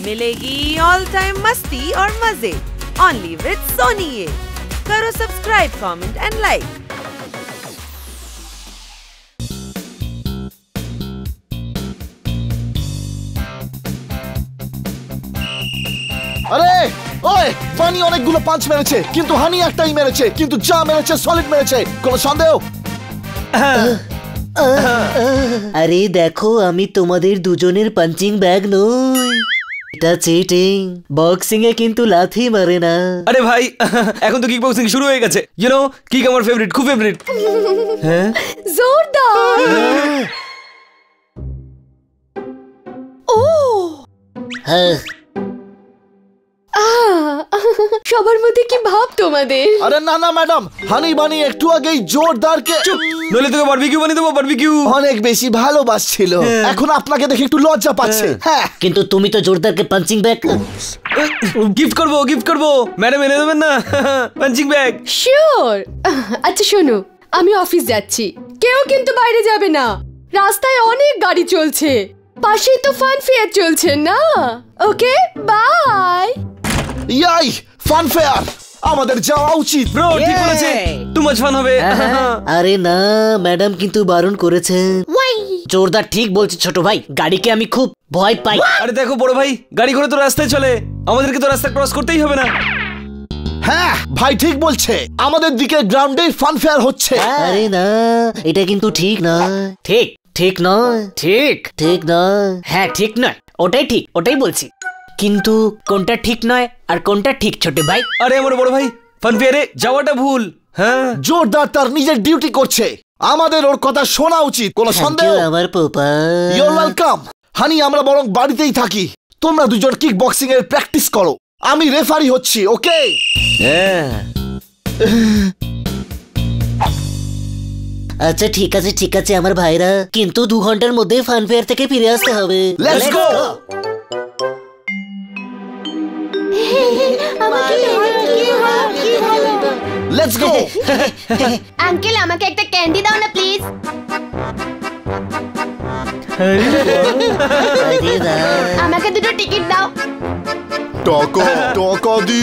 मिलेगी all time मस्ती और मजे ओनली विद सोनी ये। करो सब्सक्राइब, कमेंट एंड लाइक। আরে ওই ফানি অনেকগুলো পাঁচ মেরেছে, কিন্তু হানি একটাই মেরেছে, কিন্তু যা মেরেছে সলিড মেরেছে, কোনো সন্দেহ? আরে দেখো, আমি তোমাদের দুজনের পাঞ্চিং ব্যাগ নই, এটা চিটিং। বক্সিং এ কিন্তু লাথি মারে না। আরে ভাই, এখন তো কিক বক্সিং শুরু হয়ে গেছে। ইউ নো, কিক আমার ফেভারিট, খুব ফেভারিট। হ্যাঁ, জোরদার। ও হ্যাঁ, সবার মধ্যে কি ভাব তোমাদের? আরে না না ম্যাডাম, হানি বানি একটু আগেই জোরদার কে নইলে তোকে বারবিকিউ বানিয়ে দেবো, বারবিকিউ। অনেক বেশি ভালোবাসছিল, এখন আপনাকে দেখে একটু লজ্জা পাচ্ছে। হ্যাঁ, কিন্তু তুমি তো জোরদারকে পাঞ্চিং ব্যাগ গিফট করবো, গিফট করবো। ম্যাডাম এনে দেবেন না পাঞ্চিং ব্যাগ? শিওর। আচ্ছা শোনো, আমি অফিস যাচ্ছি, কেউ কিন্তু বাইরে যাবে না। রাস্তায় অনেক গাড়ি চলছে, পাশেই তো ফান ফেয়ার চলছে না। ওকে, বাই। ইয়াই ফান ফেয়ার, আমাদের যাওয়া উচিত। ব্রো ঠিক বলেছে, টু মাচ ফান হবে। আরে না, ম্যাডাম কিন্তু বারণ করেছেন। জোরদার ঠিক বলছে ছোট ভাই, গাড়িকে আমি খুব ভয় পাই। আরে দেখো বড় ভাই, গাড়ি ঘোড়া তো রাস্তায় চলে, আমাদেরকে তো রাস্তা ক্রস করতেই হবে না। হ্যাঁ ভাই ঠিক বলছে, আমাদের দিকে গ্রাউন্ডে ফান ফেয়ার হচ্ছে। আরে না, এটা কিন্তু ঠিক নয়। ঠিক ঠিক নয়, ঠিক ঠিক নয়। হ্যাঁ ঠিক নয়, ওটাই ঠিক, ওটাই বলছি। কিন্তু কোনটা ঠিক নয় আর কোনটা ঠিক ছোট ভাই? আরে আমার বড় ভাই, ফান ফেয়ারে যাওয়াটা ভুল। হ্যাঁ, জোরদার তার নিজের ডিউটি করছে, আমাদের ওর কথা শোনা উচিত, কোনো সন্দেহ? আমার পোপা, ইউর ওয়েলকাম। হানি আমরা বরং বাড়িতেই থাকি, তোমরা দুজন কিক বক্সিং এর প্র্যাকটিস করো, আমি রেফারি হচ্ছি। ওকে? হ্যাঁ আচ্ছা ঠিক আছে ঠিক আছে আমার ভাইরা, কিন্তু 2 ঘন্টার মধ্যে ফান ফেয়ার থেকে ফিরে আসতে হবে। Let's go. Let's go. Uncle আমাকে একটা ক্যান্ডি দাও না প্লিজ। আমাকে দুটো টিকিট দাও। টাকা টাকা দি।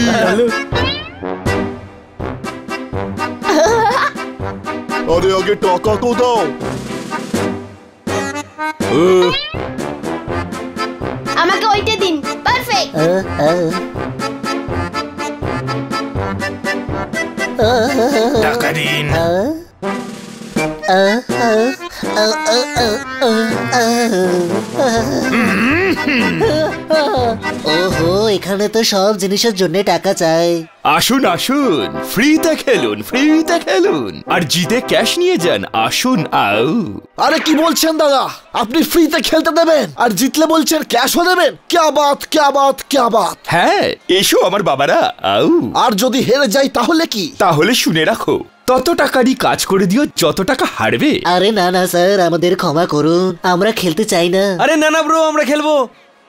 আরে আগে টাকা তো দাও। আমাকে ওইটা দিন, পারফেক্ট। টাকা দিন। ওহো, এখানে তো সব জিনিসের জন্য টাকা চাই। আসুন আসুন, ফ্রিতে খেলুন, ফ্রিতে খেলুন, আর জিতে ক্যাশ নিয়ে যান। আসুন আউ। আরে কি বলছেন দাদা, আপনি ফ্রিতে খেলতে দেবেন আর জিতলে বলছেন ক্যাশও দেবেন? ক্যা বাত ক্যা বাত ক্যা বাত। হ্যাঁ, এসো আমার বাবারা, আউ। আর যদি হেরে যাই তাহলে কি? তাহলে শুনে রাখো, তত টাকারই কাজ করে দিও যত টাকা হারবে। আরে না না স্যার, আমাদের ক্ষমা করুন, আমরা খেলতে চাই না। আরে না না ব্রো, আমরা খেলবো।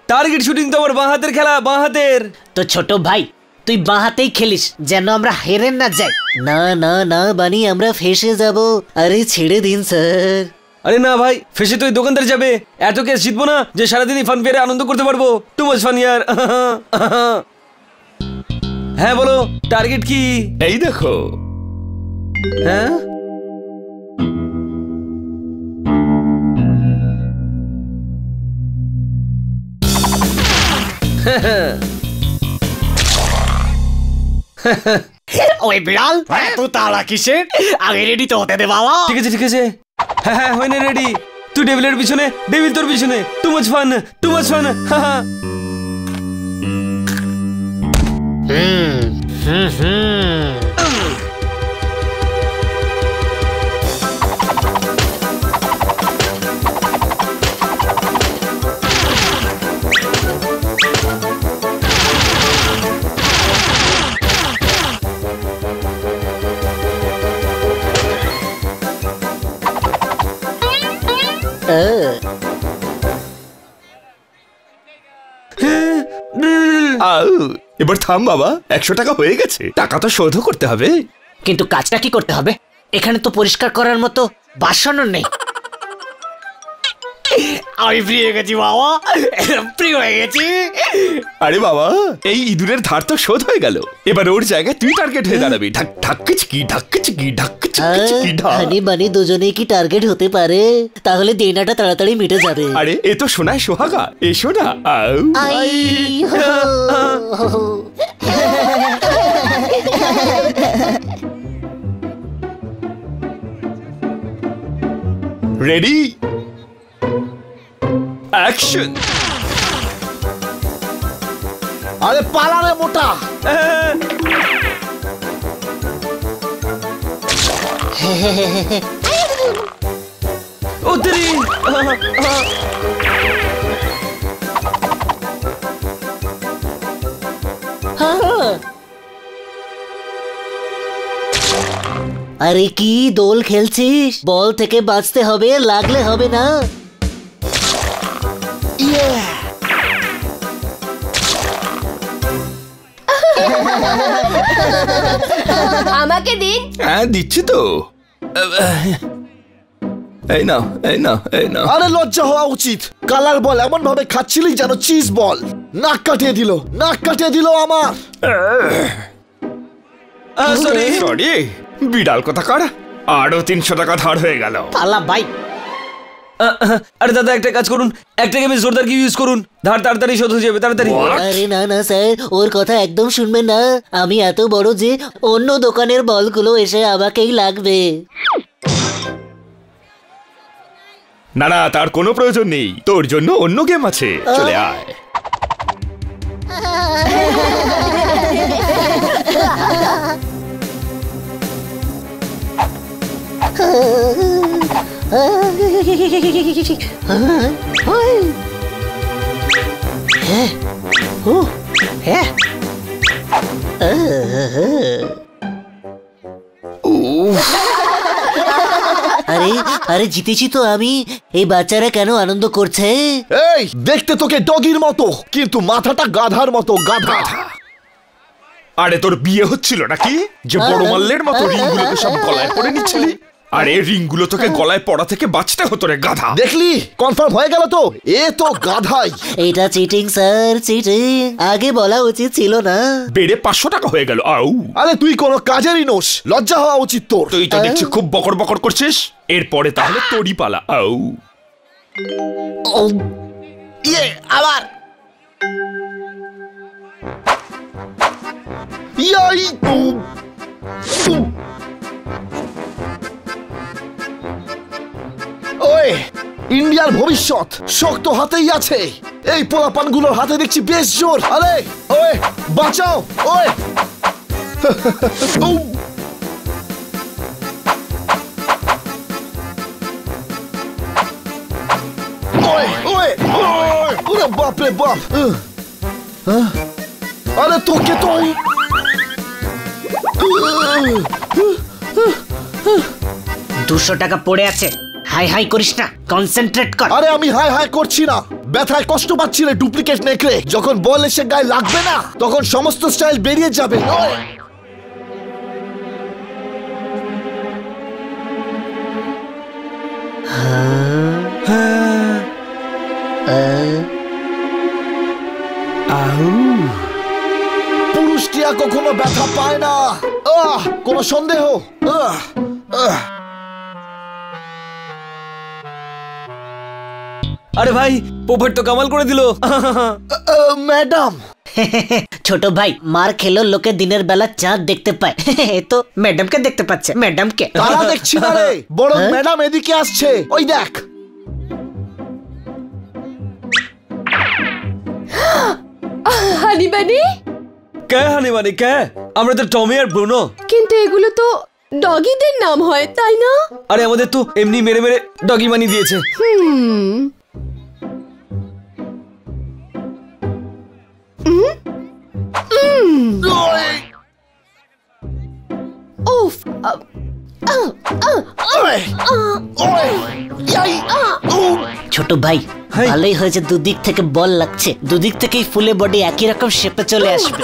টার্গেট শুটিং তো আমার বাঁ হাতের খেলা, বাঁ হাতের। তো ছোট ভাই, তুই বাঁ হাতেই খেলিস, যেন আমরা হেরে না যাই। না না না বানি, আমরা ফেসে যাব। আরে ছেড়ে দিন স্যার। আরে না ভাই, ফেসে তো এই দোকানদার যাবে, এত ক্যাশ জিতবো না যে সারাদিনই ফান ফেয়ারে আনন্দ করতে পারবো। টু মাচ ফান ইয়ার। হ্যাঁ বলো, টার্গেট কি? এই দেখো। হ্যাঁ ওই বিড়াল, তুই তালা কিসের? আগে রেডি তো হতে দে বাবা। ঠিক আছে ঠিক আছে, হ্যাঁ হ্যাঁ হয়নি রেডি। তুই ডেভিলের পিছনে, ডেভিল তোর পিছনে। Too much fun, too much fun. আউ, এবার থাম বাবা, 100 টাকা হয়ে গেছে, টাকা তো শোধ করতে হবে। কিন্তু কাজটা কি করতে হবে? এখানে তো পরিষ্কার করার মতো বাসনও নেই। আমি ফ্রি হয়ে গেছি বাবা, ফ্রি হয়ে গেছি। আরে বাবা, এই ইঁদুরের ধার তো শোধ হয়ে গেল, এবার ওর জায়গায় তুই টার্গেট হয়ে দাঁড়াবি। ঢাক্কিচকি ঢাক্কিচকি ঢাক্কিচকি ঢাক। হানি বানি দুজনেই কি টার্গেট হতে পারে? তাহলে দেনাটা তাড়াতাড়ি মিটে যাবে। আরে এ তো সোনায় সোহাগা, এসো না। আউ। Ready, action. আরে পালা রে মোটা। ও তেরি, আরে কি দোল খেলছিস? বল থেকে বাঁচতে হবে, লাগলে হবে না। আমাকে দিন। হ্যাঁ দিচ্ছি তো। এই নাও, এই নাও, এই নাও। আরে লজ্জা হওয়া উচিত। কালার বল এমন ভাবে খাচ্ছিলি যেন চিজ বল। নাক কাটিয়ে দিল, নাক কাটিয়ে দিল আমার। সরি। সরি, বিড়াল কথা কর। আরো 300 টাকা ধার হয়ে গেল। পালা ভাই। আরে দাদা একটা কাজ করুন, একটা গেমে জোরদার কি ইউজ করুন, ধার তাড়াতাড়ি শোধ হয়ে যাবে, তাড়াতাড়ি। আরে না না স্যার, ওর কথা একদম শুনবেন না। আমি এত বড় যে অন্য দোকানের বলগুলো এসে আমাকেই লাগবে। না না, তার কোনো প্রয়োজন নেই, তোর জন্য অন্য গেম আছে, চলে আয়। আরে আরে জিতেছি তো আমি। এই বাচ্চারা কেন আনন্দ করছে? এই দেখতে তোকে ডগির মতো, কিন্তু মাথাটা গাধার মতো। গাধা। আরে তোর বিয়ে হচ্ছিল নাকি যে বড় মাল্লের মতো রিংগুলোকে সব গলায় পরে নিচ্ছিলি? আরে রিংগুলো তোকে গলায় পড়া থেকে বাঁচতে হতো রে গাধা। দেখলি, কনফার্ম হয়ে গেল তো। এ তো গাধাই। এটা চিটিং স্যার, চিটিং। আগে বলা উচিত ছিল না। বেড়ে 500 টাকা হয়ে গেল। আউ। আরে তুই কোনো কাজেরই নোস, লজ্জা হওয়া উচিত তোর। তুই তো দেখছি খুব বকর বকর করছিস। এরপরে তাহলে তোরই পালা। আউ। ইয়ে আবার। ইয়াই। ওই ইন্ডিয়ার ভবিষ্যৎ শক্ত হাতেই আছে। এই পোলাপানগুলোর হাতে দেখছি বেশ জোর। আরে ওই বাঁচাও। ওই ওই ওই ওরে বাপ রে বাপ। আরে তোকে তো 200 টাকা পড়ে আছে। হাই হাই করিস না, কনসেন্ট্রেট কর। আরে আমি হাই হাই করছি না, ব্যথায় কষ্ট পাচ্ছি রে ডুপ্লিকেট নেকড়ে। যখন বল এসে গায়ে লাগবে না, তখন সমস্ত স্টাইল বেরিয়ে যাবে। পুরুষটিয়া কখনো ব্যথা পায় না। কোনো সন্দেহ? আরে ভাই, পোপট তো কামাল করে দিল। ম্যাডাম। ছোট ভাই, মার খেলো লোকে দিনের বেলা চাঁদ দেখতে পায়, তো ম্যাডামকে দেখতে পাচ্ছে। ম্যাডামকে তারা দেখছি না রে, বড় ম্যাডাম এদিকে আসছে। ওই দেখ। হানি বানি? কে হানি বানি কে? আমরা তো টমি আর ব্রুনো। কিন্তু এগুলো তো ডগিদের নাম হয়, তাই না? আরে আমাদের তো এমনি মেরে মেরে ডগি বানিয়ে দিয়েছে। উফ। ছোট ভাই, ভালোই হয়েছে, দুদিক থেকে বল লাগছে। দুদিক থেকেই ফুলে বডি একই রকম শেপে চলে আসবে।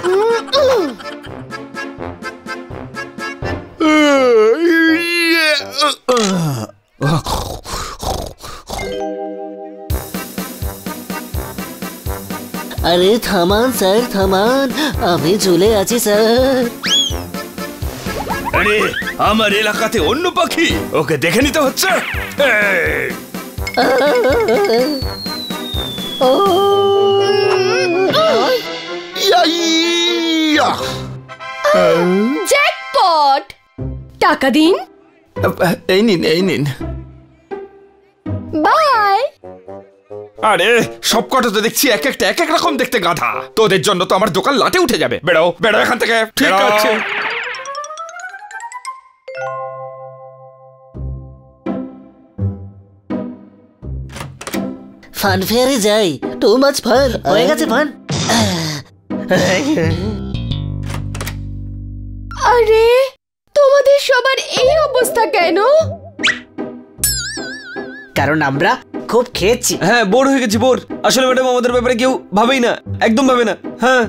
আরে থামান স্যার থামান, আমি চলে আছি স্যার। আরে আমার এলাকাতে অন্য পাখি, ওকে দেখে নিতে হচ্ছে। এই, ইয়া! জ্যাকপট! টাকা দিন। এই নিন এই নিন। বাই। আরে সব কটা তো দেখছি এক একটা এক এক রকম দেখতে গাধা। তোদের জন্য তো আমার দোকান লাটে উঠে যাবে। বেড়াও বেড়াও এখান থেকে। ঠিক বেড়াও। আছে। ফান ফেয়ারে যাই, টু মাচ ফান। হয়ে গেছে ফান। আরে তোমাদের সবার এই অবস্থা কেন? কারণ আমরা খুব খেয়েছি। হ্যাঁ, বোর হয়ে গেছি, বোর। আসলে ম্যাডাম আমাদের ব্যাপারে কেউ ভাবেই না, একদম ভাবে না। হ্যাঁ।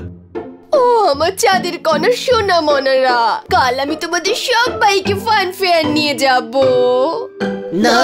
ও আমার চাঁদের কণা সোনা মনারা, কাল আমি তোমাদের সবাইকে ফান ফেয়ার নিয়ে যাব। না